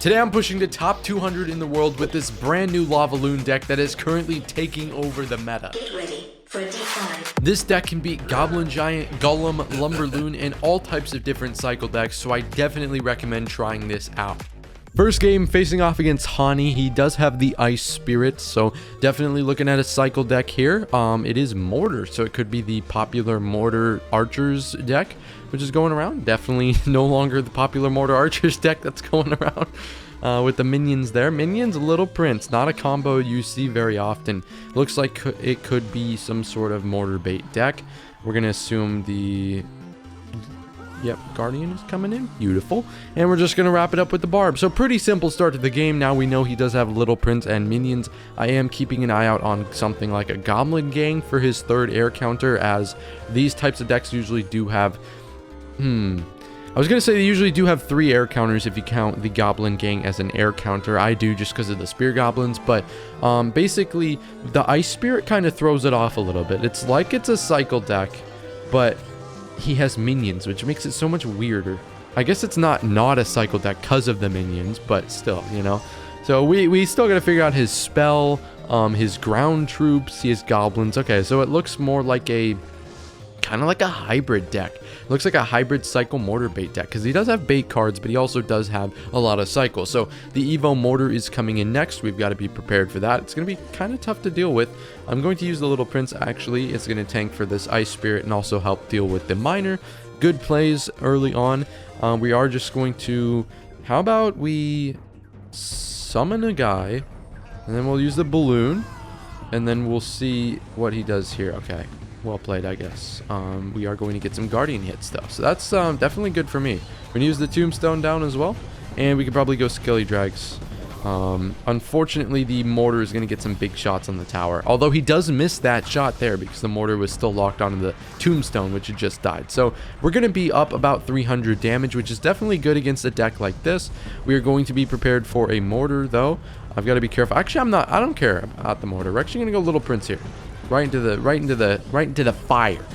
Today I'm pushing the top 200 in the world with this brand new lavaloon deck that is currently taking over the meta. Get ready for a deep dive. This deck can beat Goblin Giant, Golem, Lumberloon, and all types of different cycle decks, so I definitely recommend trying this out. First game, facing off against Hani. He does have the Ice Spirit, so definitely looking at a cycle deck here. It is Mortar, so it could be the popular Mortar Archers deck, which is going around. Definitely no longer the popular Mortar Archers deck that's going around with the minions there. Minions, Little Prince, not a combo you see very often. Looks like it could be some sort of Mortar bait deck. We're going to assume the... Yep, Guardian is coming in. Beautiful. And we're just going to wrap it up with the Barb. So pretty simple start to the game. Now we know he does have Little Prince and minions. I am keeping an eye out on something like a Goblin Gang for his third air counter, as these types of decks usually do have... I was going to say they usually do have 3 air counters if you count the Goblin Gang as an air counter. I do just because of the Spear Goblins, but basically the Ice Spirit kind of throws it off a little bit. It's like it's a cycle deck, but... he has minions, which makes it so much weirder. I guess it's not a cycle deck because of the minions, but still, you know. So we still got to figure out his spell, his ground troops, his goblins. Okay, so it looks more like a kind of like a hybrid deck. It looks like a hybrid cycle mortar bait deck, because he does have bait cards, but he also does have a lot of cycle. So the Evo Mortar is coming in next. We've got to be prepared for that. It's going to be kind of tough to deal with. I'm going to use the Little Prince, actually. It's going to tank for this Ice Spirit and also help deal with the Miner. Good plays early on. We are just going to... how about we summon a guy, and then we'll use the balloon, and then we'll see what he does here. Okay. Well played, I guess. We are going to get some Guardian hits, though. So that's definitely good for me. We're going to use the Tombstone down as well. And we could probably go Skelly Drags. Unfortunately, the Mortar is going to get some big shots on the tower. Although he does miss that shot there because the Mortar was still locked onto the Tombstone, which had just died. So we're going to be up about 300 damage, which is definitely good against a deck like this. We are going to be prepared for a Mortar, though. I've got to be careful. Actually, I don't care about the Mortar. We're actually going to go Little Prince here. Right into the fire.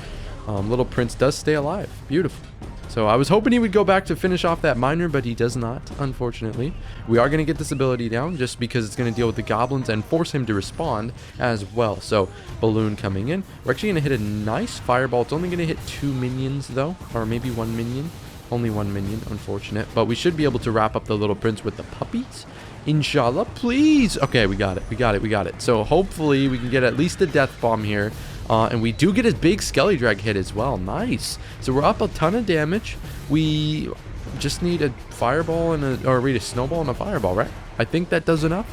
Little Prince does stay alive. Beautiful. So I was hoping he would go back to finish off that Miner, but he does not, unfortunately. We are going to get this ability down just because it's going to deal with the goblins and force him to respond as well. So balloon coming in. We're actually going to hit a nice fireball. It's only going to hit 2 minions though, or maybe 1 minion. Only 1 minion, unfortunate. But we should be able to wrap up the Little Prince with the puppies. Inshallah, please. Okay, we got it. So hopefully we can get at least a death bomb here. And we do get a big Skelly Drag hit as well. Nice. So we're up a ton of damage. We just need a fireball and a snowball and a fireball, right? I think that does enough.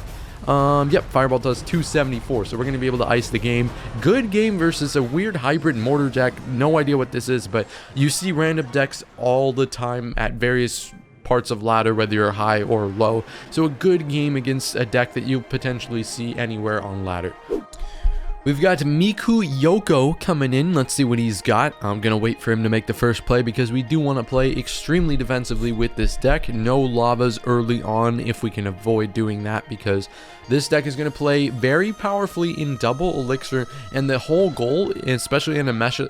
Yep, fireball does 274. So we're going to be able to ice the game. Good game versus a weird hybrid mortar deck. No idea what this is, but you see random decks all the time at various parts of ladder, whether you're high or low. So a good game against a deck that you potentially see anywhere on ladder. We've got Miku Yoko coming in. Let's see what he's got. I'm going to wait for him to make the first play because we do want to play extremely defensively with this deck. No lavas early on if we can avoid doing that, because this deck is going to play very powerfully in double elixir, and the whole goal, especially in a meta,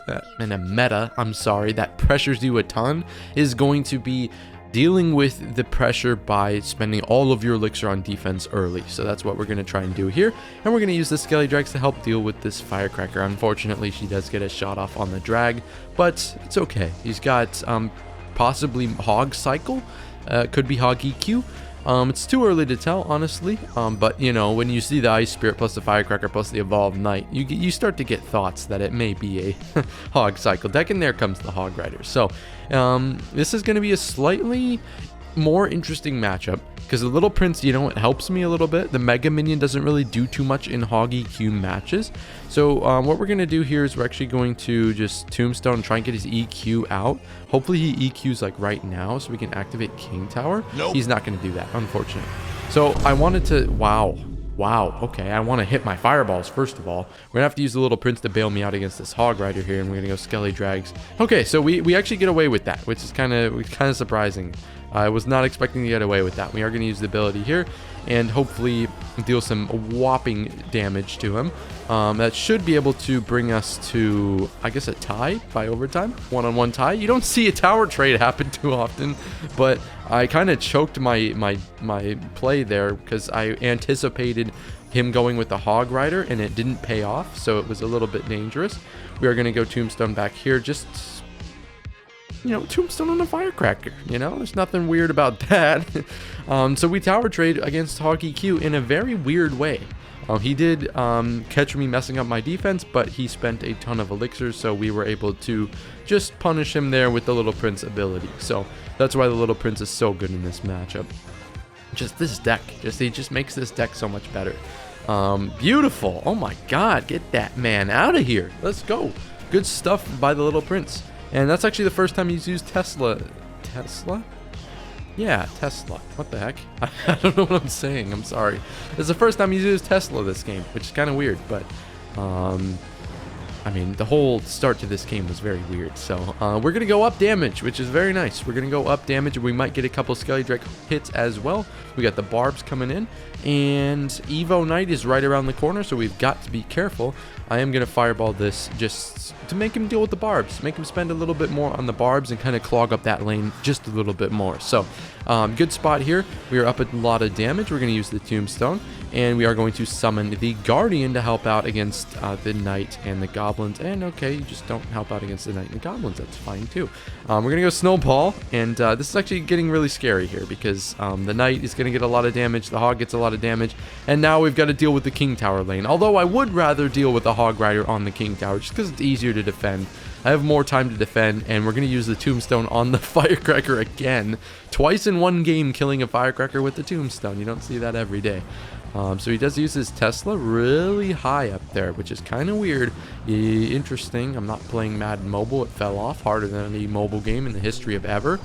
that pressures you a ton, is going to be dealing with the pressure by spending all of your elixir on defense early. So that's what we're going to try and do here. And we're going to use the Skelly Drags to help deal with this Firecracker. Unfortunately, she does get a shot off on the drag, but it's okay. He's got possibly Hog Cycle. Could be Hog EQ. It's too early to tell, honestly. But, you know, when you see the Ice Spirit plus the Firecracker plus the Evolved Knight, you start to get thoughts that it may be a Hog Cycle deck, and there comes the Hog Rider. So, this is going to be a slightly more interesting matchup, because the Little Prince, you know, it helps me a little bit. The Mega Minion doesn't really do too much in Hog EQ matches. So what we're going to do here is we're actually going to just Tombstone and try and get his EQ out. Hopefully he EQs like right now so we can activate King Tower. Nope. He's not going to do that, unfortunately. So I wanted to... Wow, okay, I want to hit my fireballs, first of all. We're going to have to use the Little Prince to bail me out against this Hog Rider here, and we're going to go Skelly Drags. Okay, so we actually get away with that, which is kind of surprising. I was not expecting to get away with that. We are going to use the ability here and hopefully deal some whopping damage to him. That should be able to bring us to, I guess, a tie by overtime. One-on-one tie. You don't see a tower trade happen too often, but I kind of choked my play there because I anticipated him going with the Hog Rider, and it didn't pay off, so it was a little bit dangerous. We are going to go tombstone back here, just, you know, tombstone on a firecracker, you know, there's nothing weird about that. So we tower trade against Hog EQ in a very weird way. He did catch me messing up my defense, but he spent a ton of elixirs, so we were able to just punish him there with the Little Prince ability. So that's why the Little Prince is so good in this matchup. Just this deck, he just makes this deck so much better. Beautiful. Oh my god, get that man out of here. Let's go. Good stuff by the Little Prince. And that's actually the first time he's used Tesla. Yeah, Tesla. What the heck? I don't know what I'm saying. I'm sorry. It's the first time he's used Tesla this game, which is kind of weird, but I mean, the whole start to this game was very weird. So we're going to go up damage, which is very nice. We're going to go up damage, and we might get a couple Skelly Drake hits as well. We got the barbs coming in, and Evo Knight is right around the corner, so we've got to be careful. I am going to fireball this just to make him deal with the barbs, make him spend a little bit more on the barbs and kind of clog up that lane just a little bit more. So good spot here. We are up a lot of damage. We're going to use the tombstone, and we are going to summon the Guardian to help out against the Knight and the Goblins. And okay, you just don't help out against the Knight and the Goblins. That's fine too. We're going to go Snowball, and this is actually getting really scary here because the Knight is going to get a lot of damage, the Hog gets a lot of damage, and now we've got to deal with the King Tower lane. Although I would rather deal with the Hog Rider on the King Tower just because it's easier to defend. I have more time to defend, and we're going to use the Tombstone on the Firecracker again. Twice in one game killing a Firecracker with the Tombstone. You don't see that every day. So he does use his Tesla really high up there, which is kind of weird. Interesting. I'm not playing Madden Mobile. It fell off harder than any mobile game in the history of ever.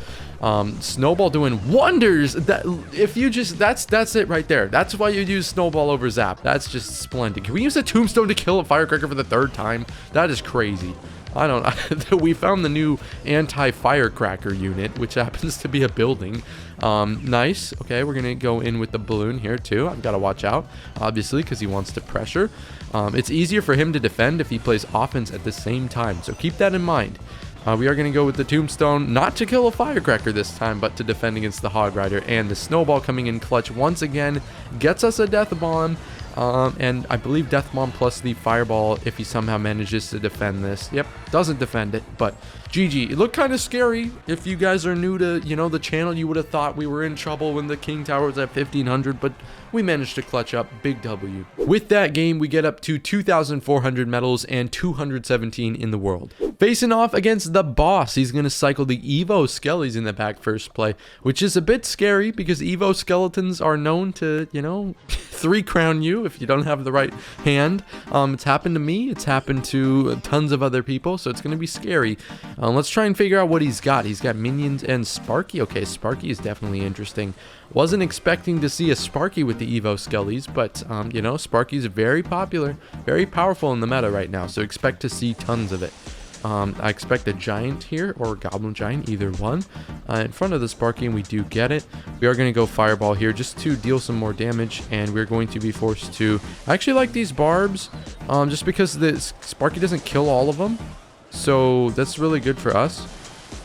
Snowball doing wonders. That if you just that's it right there. That's why you use Snowball over Zap. That's just splendid. Can we use a Tombstone to kill a Firecracker for the third time? That is crazy. I don't know. We found the new anti-firecracker unit, which happens to be a building. Nice. Okay, we're going to go in with the balloon here, too. I've got to watch out, obviously, because he wants to pressure. It's easier for him to defend if he plays offense at the same time, so keep that in mind. We are going to go with the Tombstone, not to kill a Firecracker this time, but to defend against the Hog Rider. And the Snowball coming in clutch once again gets us a Death Bomb. And I believe Death Bomb plus the Fireball if he somehow manages to defend this. Yep, doesn't defend it, but GG. It looked kind of scary. If you guys are new to, you know, the channel, you would have thought we were in trouble when the King Tower was at 1500, but we managed to clutch up. Big W. With that game, we get up to 2,400 medals and 217 in the world. Facing off against the boss, he's going to cycle the Evo Skellies in the back first play, which is a bit scary because Evo Skeletons are known to, you know, 3-crown you if you don't have the right hand. It's happened to me. It's happened to tons of other people, so it's going to be scary. Let's try and figure out what he's got. He's got minions and Sparky. Okay, Sparky is definitely interesting. Wasn't expecting to see a Sparky with the Evo Skellies, but, you know, Sparky's very popular, very powerful in the meta right now, so expect to see tons of it. I expect a Giant here, or a Goblin Giant, either one, in front of the Sparky, and we do get it. We are going to go Fireball here just to deal some more damage, and we're going to be forced to... I actually like these Barbs, just because the Sparky doesn't kill all of them, so that's really good for us.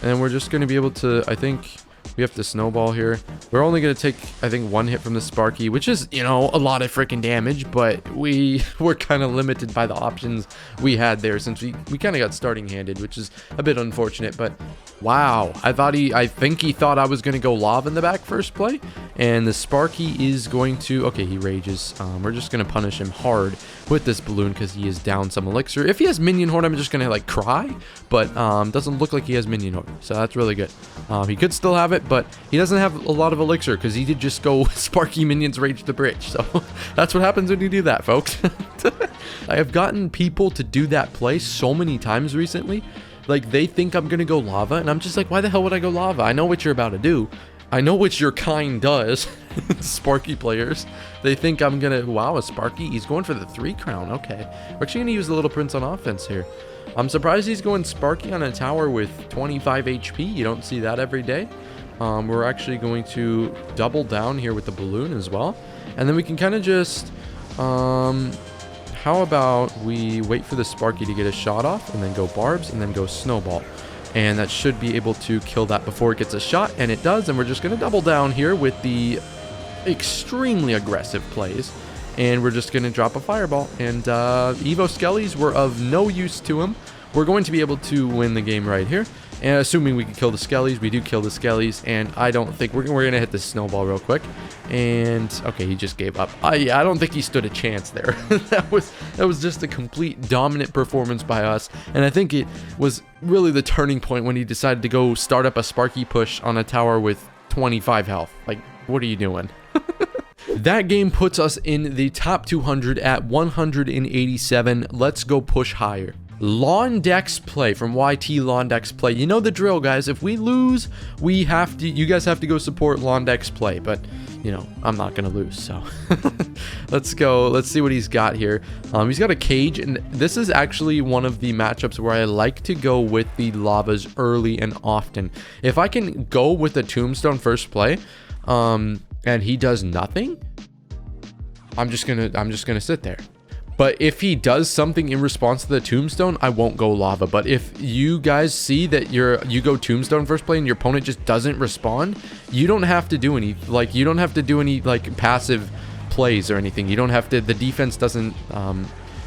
And we're just going to be able to, I think... We have to Snowball here. We're only going to take, I think, 1 hit from the Sparky, which is, you know, a lot of freaking damage, but we were kind of limited by the options we had there since we kind of got starting handed, which is a bit unfortunate, but wow. I think he thought I was going to go Lava in the back first play, and the Sparky is going to, okay, he rages. We're just going to punish him hard with this balloon because he is down some elixir. If he has Minion Horde, I'm just going to, like, cry, but doesn't look like he has Minion Horde, so that's really good. He could still have it, but he doesn't have a lot of elixir because he did just go Sparky Minions Rage the Bridge. So that's what happens when you do that, folks. I have gotten people to do that play so many times recently. Like, they think I'm going to go Lava, and I'm just like, why the hell would I go Lava? I know what you're about to do. I know what your kind does. Sparky players. They think I'm going to... Wow, a Sparky. He's going for the 3-crown. Okay. We're actually going to use the Little Prince on offense here. I'm surprised he's going Sparky on a tower with 25 HP. You don't see that every day. We're actually going to double down here with the balloon as well. And then we can kind of just... how about we wait for the Sparky to get a shot off and then go Barbs and then go Snowball. and that should be able to kill that before it gets a shot, and it does. And we're just going to double down here with the extremely aggressive plays, and we're just going to drop a fireball. And Evo Skellies were of no use to him. We're going to be able to win the game right here. And assuming we can kill the Skellies, we do kill the Skellies, and I don't think we're going to hit this snowball real quick. And okay, he just gave up. I don't think he stood a chance there. that was just a complete dominant performance by us, and I think it was really the turning point when he decided to go start up a Sparky push on a tower with 25 health. Like, what are you doing? That game puts us in the top 200 at 187. Let's go push higher. Lawn Dex Play from YT Lawn Dex Play. You know the drill, guys. If we lose, you guys have to go support Lawn Dex Play, but you know, I'm not gonna lose, so let's go. Let's see what he's got here. He's got a cage, and this is actually one of the matchups where I like to go with the lavas early and often. If I can go with the tombstone first play, and he does nothing, I'm just gonna sit there. But if he does something in response to the tombstone, I won't go lava. But if you guys see that you go tombstone first play and your opponent just doesn't respond, you don't have to do any passive plays or anything. You don't have to. The defense doesn't.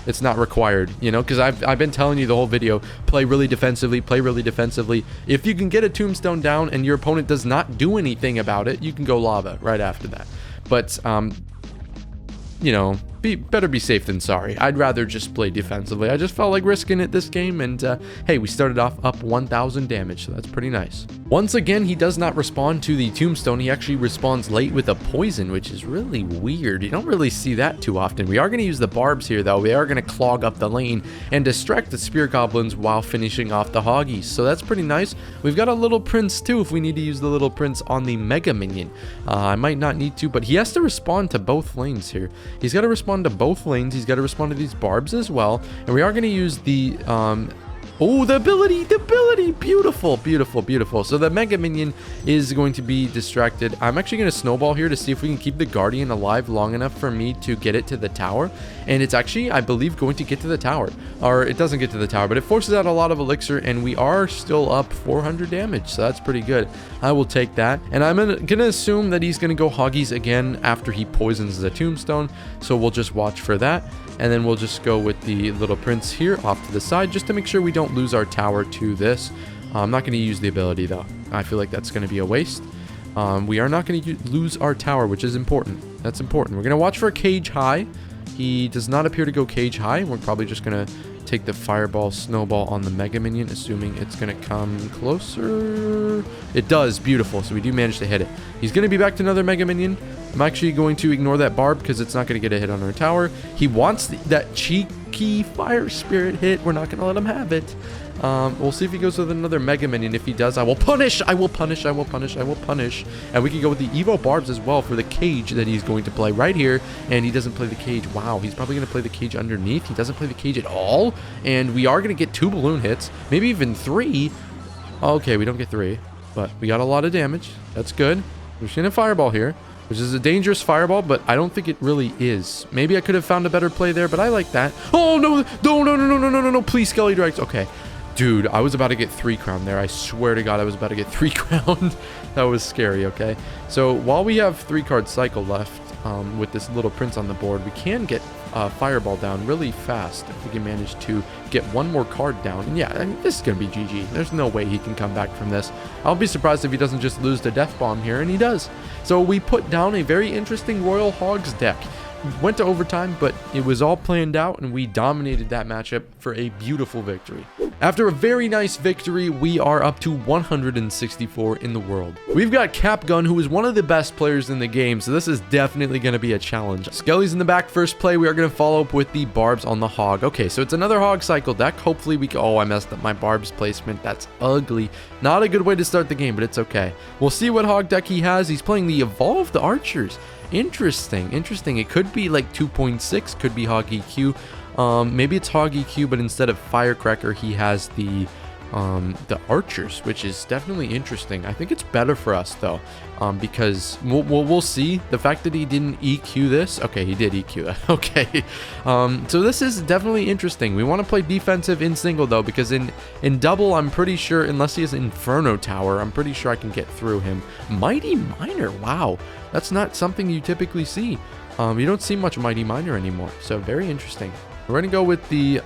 It's not required, you know, because I've been telling you the whole video, play really defensively, play really defensively. If you can get a tombstone down and your opponent does not do anything about it, you can go lava right after that. But you know, better be safe than sorry. I'd rather just play defensively. I just felt like risking it this game, and hey, we started off up 1,000 damage, so that's pretty nice. Once again, he does not respond to the tombstone. He actually responds late with a poison, which is really weird. You don't really see that too often. We are going to use the barbs here, though. We are going to clog up the lane and distract the spear goblins while finishing off the hoggies, so that's pretty nice. We've got a little prince too if we need to use the little prince on the mega minion. I might not need to, but he has to respond to both lanes here. He's got to respond to both lanes. He's got to respond to these barbs as well, and we are going to use the the ability, beautiful, beautiful, beautiful. So the mega minion is going to be distracted. I'm actually going to snowball here to see if we can keep the guardian alive long enough for me to get it to the tower, and it's actually, I believe, going to get to the tower, or it doesn't get to the tower, but it forces out a lot of elixir, and we are still up 400 damage, so that's pretty good. I will take that, and I'm gonna assume that he's gonna go hoggies again after he poisons the tombstone, so we'll just watch for that. And then we'll just go with the little prince here off to the side just to make sure we don't lose our tower to this. I'm not going to use the ability, though. I feel like that's going to be a waste. We are not going to lose our tower, which is important. That's important. We're going to watch for a cage high. He does not appear to go cage high. We're probably just going to take the fireball snowball on the mega minion, assuming it's going to come closer. It does. Beautiful. So we do manage to hit it. He's going to be back to another mega minion. I'm actually going to ignore that barb because it's not going to get a hit on our tower. He wants that cheeky fire spirit hit. We're not going to let him have it. We'll see if he goes with another mega minion. If he does, I will punish. I will punish. I will punish. I will punish. And we can go with the Evo barbs as well for the cage that he's going to play right here. And he doesn't play the cage. Wow, he's probably going to play the cage underneath. He doesn't play the cage at all. And we are going to get 2 balloon hits, maybe even 3. Okay, we don't get 3, but we got a lot of damage. That's good. We're seeing a fireball here, which is a dangerous fireball, but I don't think it really is. Maybe I could have found a better play there, but I like that. Oh, no, no, please, Skelly Drags. Okay. Dude, I was about to get 3 crown there. I swear to God, I was about to get 3 crown. That was scary, okay? So while we have 3 card cycle left with this little prince on the board, we can get fireball down really fast if we can manage to get 1 more card down. And yeah, I mean, this is going to be GG. There's no way he can come back from this. I'll be surprised if he doesn't just lose the death bomb here, and he does. So we put down a very interesting Royal Hogs deck. Went to overtime, but it was all planned out, and we dominated that matchup for a beautiful victory. After a very nice victory, we are up to 164 in the world. We've got CapGun, who is one of the best players in the game, so this is definitely going to be a challenge. Skelly's in the back first play. We are going to follow up with the barbs on the hog. Okay, so it's another hog cycle deck. Hopefully we can... Oh, I messed up my barbs placement. That's ugly. Not a good way to start the game, but it's okay. We'll see what hog deck he has. He's playing the Evolved Archers. Interesting. It could be like 2.6, could be Hog EQ. Maybe it's Hog EQ, but instead of Firecracker, he has the the archers, which is definitely interesting. I think it's better for us though, because we'll see. The fact that he didn't EQ this, okay, he did EQ that. Okay, so this is definitely interesting. We want to play defensive in single though, because in double, I'm pretty sure, unless he has Inferno Tower, I'm pretty sure I can get through him. Mighty Miner, wow, that's not something you typically see. You don't see much Mighty Miner anymore, so very interesting. We're gonna go with the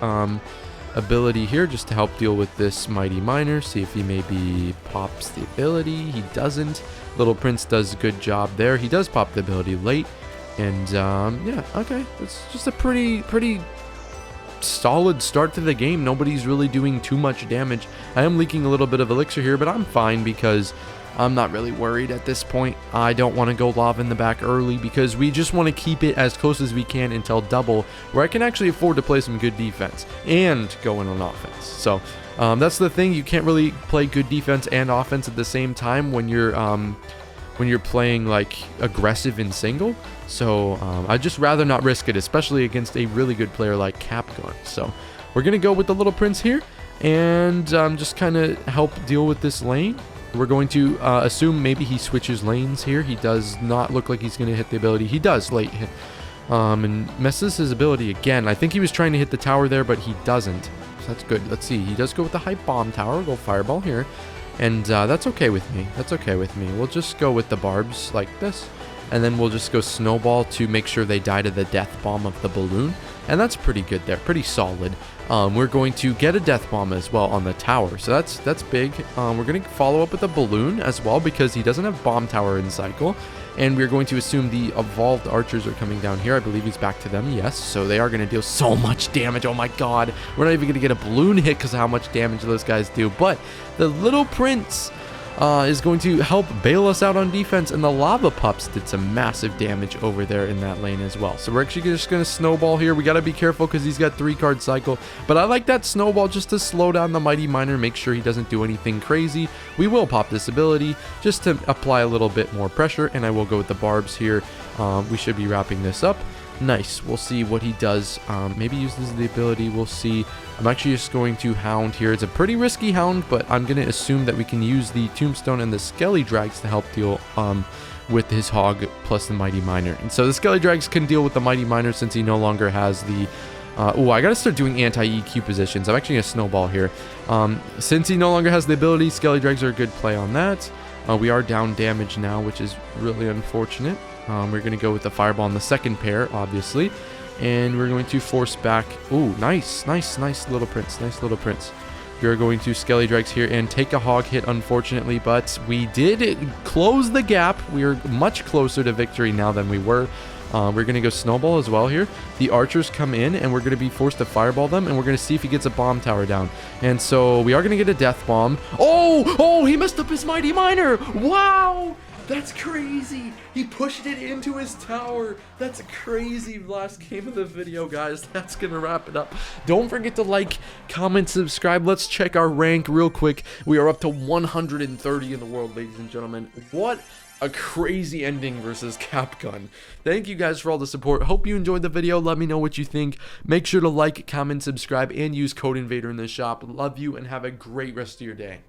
ability here just to help deal with this Mighty Miner. See if he maybe pops the ability. He doesn't. Little Prince does a good job there. He does pop the ability late. And yeah, okay. It's just a pretty solid start to the game. Nobody's really doing too much damage. I am leaking a little bit of elixir here, but I'm fine because I'm not really worried at this point. I don't want to go lava in the back early because we just want to keep it as close as we can until double, where I can actually afford to play some good defense and go in on offense. So that's the thing. You can't really play good defense and offense at the same time when you're playing like aggressive in single. So I'd just rather not risk it, especially against a really good player like CapGun. So we're gonna go with the Little Prince here and just kind of help deal with this lane. We're going to assume maybe he switches lanes here. He does not look like he's going to hit the ability. He does late hit. And messes his ability again. I think he was trying to hit the tower there, but he doesn't. So that's good. Let's see. He does go with the hype bomb tower. Go fireball here. And that's okay with me. That's okay with me. We'll just go with the barbs like this. And then we'll just go snowball to make sure they die to the death bomb of the balloon. And that's pretty good there. Pretty solid. We're going to get a death bomb as well on the tower. So that's big. We're going to follow up with a balloon as well because he doesn't have bomb tower in cycle. And we're going to assume the evolved archers are coming down here. I believe he's back to them. Yes. So they are going to deal so much damage. Oh my god. We're not even going to get a balloon hit because of how much damage those guys do. But the Little Prince is going to help bail us out on defense, and the lava pups did some massive damage over there in that lane as well. So we're actually just going to snowball here. We got to be careful because he's got 3-card cycle, but I like that snowball just to slow down the Mighty Miner, make sure he doesn't do anything crazy. We will pop this ability just to apply a little bit more pressure, and I will go with the barbs here. We should be wrapping this up. Nice. We'll see what he does. Maybe uses the ability. We'll see. I'm actually just going to hound here. It's a pretty risky hound, but I'm going to assume that we can use the tombstone and the skelly drags to help deal with his hog plus the Mighty Miner. And so the skelly drags can deal with the Mighty Miner since he no longer has the oh, I gotta start doing anti-EQ positions. I'm actually gonna snowball here. Since he no longer has the ability, skelly drags are a good play on that. We are down damage now, which is really unfortunate. We're going to go with the fireball on the second pair, obviously. And we're going to force back. Ooh, nice Little Prince. Nice Little Prince. We're going to skelly drags here and take a hog hit, unfortunately. But we did close the gap. We are much closer to victory now than we were. We're going to go snowball as well here. The archers come in, and we're going to be forced to fireball them, and we're going to see if he gets a bomb tower down. And so we are going to get a death bomb. Oh, he messed up his Mighty Miner. Wow. That's crazy. He pushed it into his tower. That's a crazy last game of the video, guys. That's going to wrap it up. Don't forget to like, comment, subscribe. Let's check our rank real quick. We are up to 130 in the world, ladies and gentlemen. What a crazy ending versus CapGun. Thank you guys for all the support. Hope you enjoyed the video. Let me know what you think. Make sure to like, comment, subscribe, and use code Invader in the shop. Love you and have a great rest of your day.